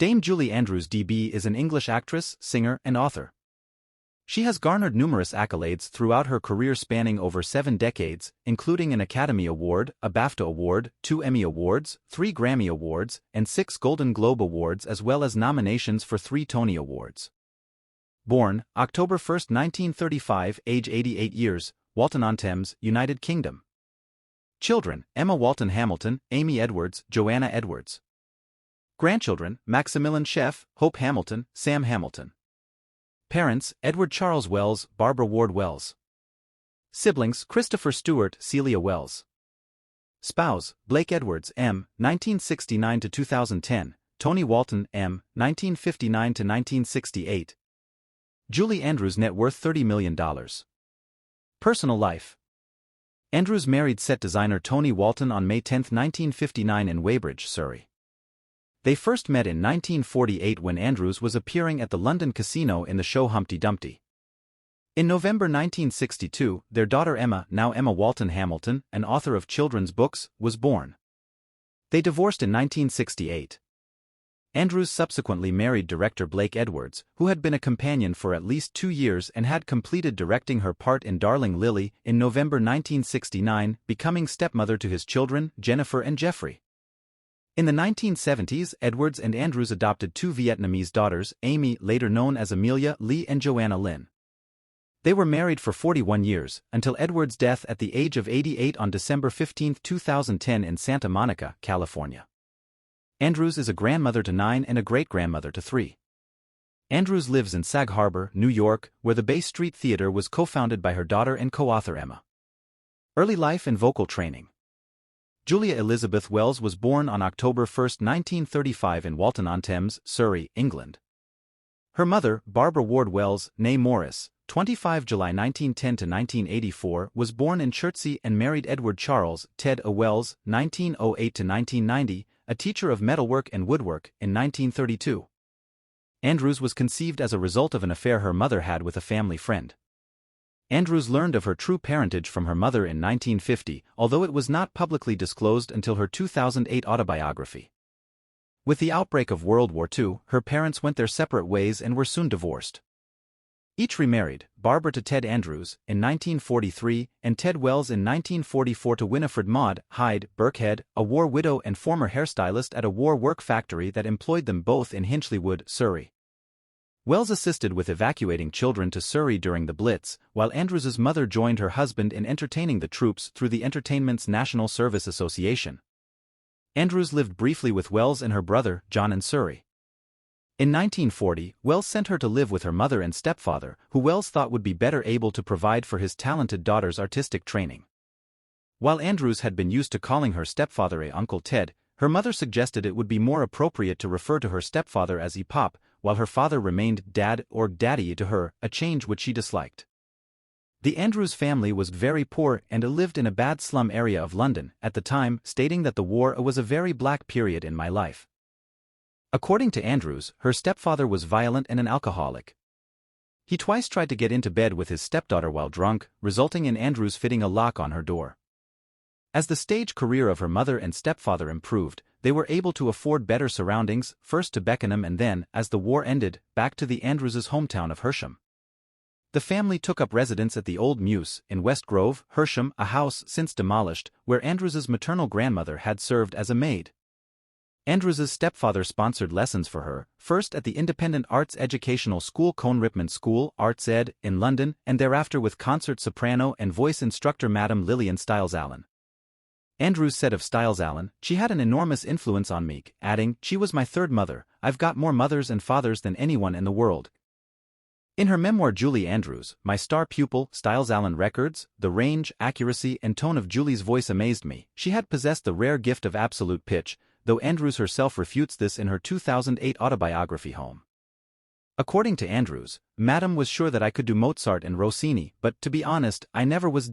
Dame Julie Andrews DB is an English actress, singer, and author. She has garnered numerous accolades throughout her career spanning over 7 decades, including an Academy Award, a BAFTA Award, 2 Emmy Awards, 3 Grammy Awards, and 6 Golden Globe Awards, as well as nominations for 3 Tony Awards. Born October 1, 1935, age 88 years, Walton-on-Thames, United Kingdom. Children: Emma Walton Hamilton, Amy Edwards, Joanna Edwards. Grandchildren: Maximilian Scheff, Hope Hamilton, Sam Hamilton. Parents: Edward Charles Wells, Barbara Ward Wells. Siblings: Christopher Stewart, Celia Wells. Spouse: Blake Edwards, M., 1969 to 2010, Tony Walton, M., 1959 to 1968. Julie Andrews net worth $30 million. Personal life. Andrews married set designer Tony Walton on May 10, 1959 in Weybridge, Surrey. They first met in 1948 when Andrews was appearing at the London Casino in the show Humpty Dumpty. In November 1962, their daughter Emma, now Emma Walton Hamilton, an author of children's books, was born. They divorced in 1968. Andrews subsequently married director Blake Edwards, who had been a companion for at least 2 years and had completed directing her part in Darling Lily in November 1969, becoming stepmother to his children, Jennifer and Jeffrey. In the 1970s, Edwards and Andrews adopted 2 Vietnamese daughters, Amy, later known as Amelia Lee, and Joanna Lynn. They were married for 41 years, until Edwards' death at the age of 88 on December 15, 2010 in Santa Monica, California. Andrews is a grandmother to 9 and a great-grandmother to 3. Andrews lives in Sag Harbor, New York, where the Bay Street Theater was co-founded by her daughter and co-author Emma. Early life and vocal training. Julia Elizabeth Wells was born on October 1, 1935 in Walton-on-Thames, Surrey, England. Her mother, Barbara Ward Wells, née Morris, 25 July 1910 to 1984, was born in Chertsey and married Edward Charles, Ted A. Wells, 1908 to 1990, a teacher of metalwork and woodwork, in 1932. Andrews was conceived as a result of an affair her mother had with a family friend. Andrews learned of her true parentage from her mother in 1950, although it was not publicly disclosed until her 2008 autobiography. With the outbreak of World War II, her parents went their separate ways and were soon divorced. Each remarried, Barbara to Ted Andrews in 1943 and Ted Wells in 1944 to Winifred Maud Hyde Birkhead, a war widow and former hairstylist at a war work factory that employed them both in Hinchleywood, Surrey. Wells assisted with evacuating children to Surrey during the Blitz, while Andrews's mother joined her husband in entertaining the troops through the Entertainment's National Service Association. Andrews lived briefly with Wells and her brother, John, in Surrey. In 1940, Wells sent her to live with her mother and stepfather, who Wells thought would be better able to provide for his talented daughter's artistic training. While Andrews had been used to calling her stepfather Uncle Ted, her mother suggested it would be more appropriate to refer to her stepfather as Pop, while her father remained Dad or Daddy to her, a change which she disliked. The Andrews family was very poor and lived in a bad slum area of London at the time, stating that the war was a very black period in my life. According to Andrews, her stepfather was violent and an alcoholic. He twice tried to get into bed with his stepdaughter while drunk, resulting in Andrews fitting a lock on her door. As the stage career of her mother and stepfather improved, they were able to afford better surroundings, first to Beckenham and then, as the war ended, back to the Andrews' hometown of Hersham. The family took up residence at the Old Mews, in West Grove, Hersham, a house since demolished, where Andrews' maternal grandmother had served as a maid. Andrews' stepfather sponsored lessons for her, first at the independent arts educational school Cone Ripman School, Arts Ed, in London, and thereafter with concert soprano and voice instructor Madam Lillian Styles Allen. Andrews said of Styles Allen, "She had an enormous influence on me," adding, "She was my third mother. I've got more mothers and fathers than anyone in the world." In her memoir Julie Andrews, My Star Pupil, Styles Allen records, "The range, accuracy and tone of Julie's voice amazed me. She had possessed the rare gift of absolute pitch," though Andrews herself refutes this in her 2008 autobiography Home. According to Andrews, "Madam was sure that I could do Mozart and Rossini, but, to be honest, I never was.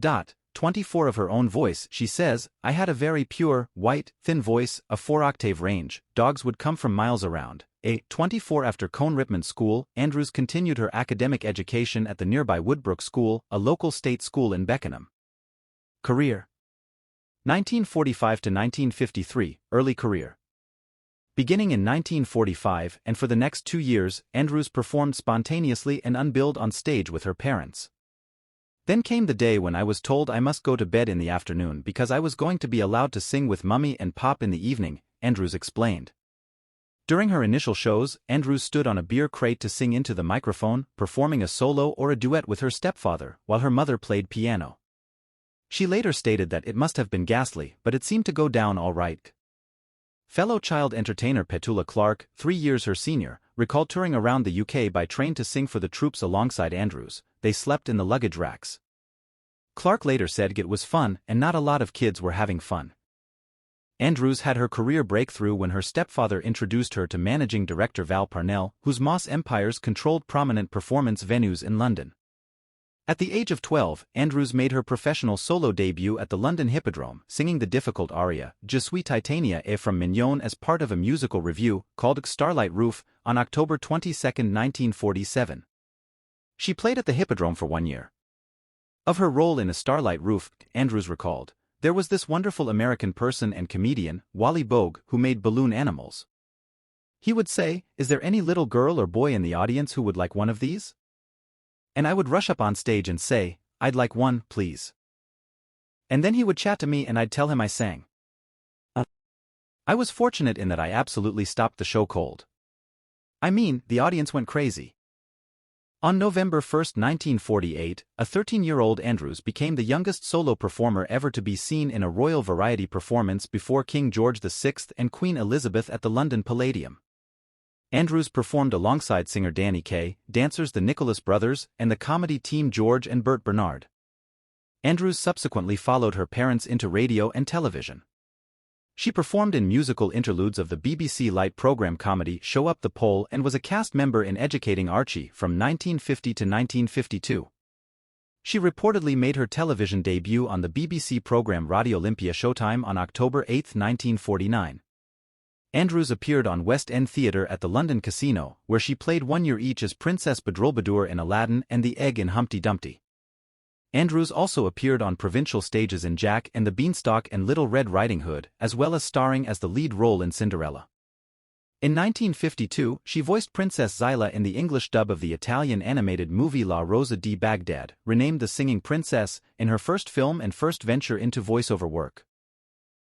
24 of her own voice, she says, I had a very pure, white, thin voice, a 4-octave range, dogs would come from miles around." 24 After Cone Ripman School, Andrews continued her academic education at the nearby Woodbrook School, a local state school in Beckenham. Career 1945 to 1953, early career. Beginning in 1945 and for the next 2 years, Andrews performed spontaneously and unbilled on stage with her parents. Then came the day when I was told I must go to bed in the afternoon because I was going to be allowed to sing with Mummy and Pop in the evening, Andrews explained. During her initial shows, Andrews stood on a beer crate to sing into the microphone, performing a solo or a duet with her stepfather, while her mother played piano. She later stated that it must have been ghastly, but it seemed to go down all right. Fellow child entertainer Petula Clark, 3 years her senior, recalled touring around the UK by train to sing for the troops alongside Andrews. They slept in the luggage racks. Clark later said it was fun and not a lot of kids were having fun. Andrews had her career breakthrough when her stepfather introduced her to managing director Val Parnell, whose Moss Empires controlled prominent performance venues in London. At the age of 12, Andrews made her professional solo debut at the London Hippodrome, singing the difficult aria, Je suis Titania et from Mignon as part of a musical revue, called Starlight Roof, on October 22, 1947. She played at the Hippodrome for 1 year. Of her role in A Starlight Roof, Andrews recalled, "There was this wonderful American person and comedian, Wally Bogue, who made balloon animals. He would say, 'Is there any little girl or boy in the audience who would like one of these?' And I would rush up on stage and say, 'I'd like one, please.' And then he would chat to me and I'd tell him I sang. I was fortunate in that I absolutely stopped the show cold. I mean, the audience went crazy." On November 1, 1948, a 13-year-old Andrews became the youngest solo performer ever to be seen in a Royal Variety performance before King George VI and Queen Elizabeth at the London Palladium. Andrews performed alongside singer Danny Kaye, dancers the Nicholas Brothers, and the comedy team George and Bert Bernard. Andrews subsequently followed her parents into radio and television. She performed in musical interludes of the BBC Light programme comedy Show Up the Pole and was a cast member in Educating Archie from 1950 to 1952. She reportedly made her television debut on the BBC programme Radio Olympia Showtime on October 8, 1949. Andrews appeared on West End Theatre at the London Casino, where she played 1 year each as Princess Badroulbadour in Aladdin and the Egg in Humpty Dumpty. Andrews also appeared on provincial stages in Jack and the Beanstalk and Little Red Riding Hood, as well as starring as the lead role in Cinderella. In 1952, she voiced Princess Zyla in the English dub of the Italian animated movie La Rosa di Baghdad, renamed The Singing Princess, in her first film and first venture into voiceover work.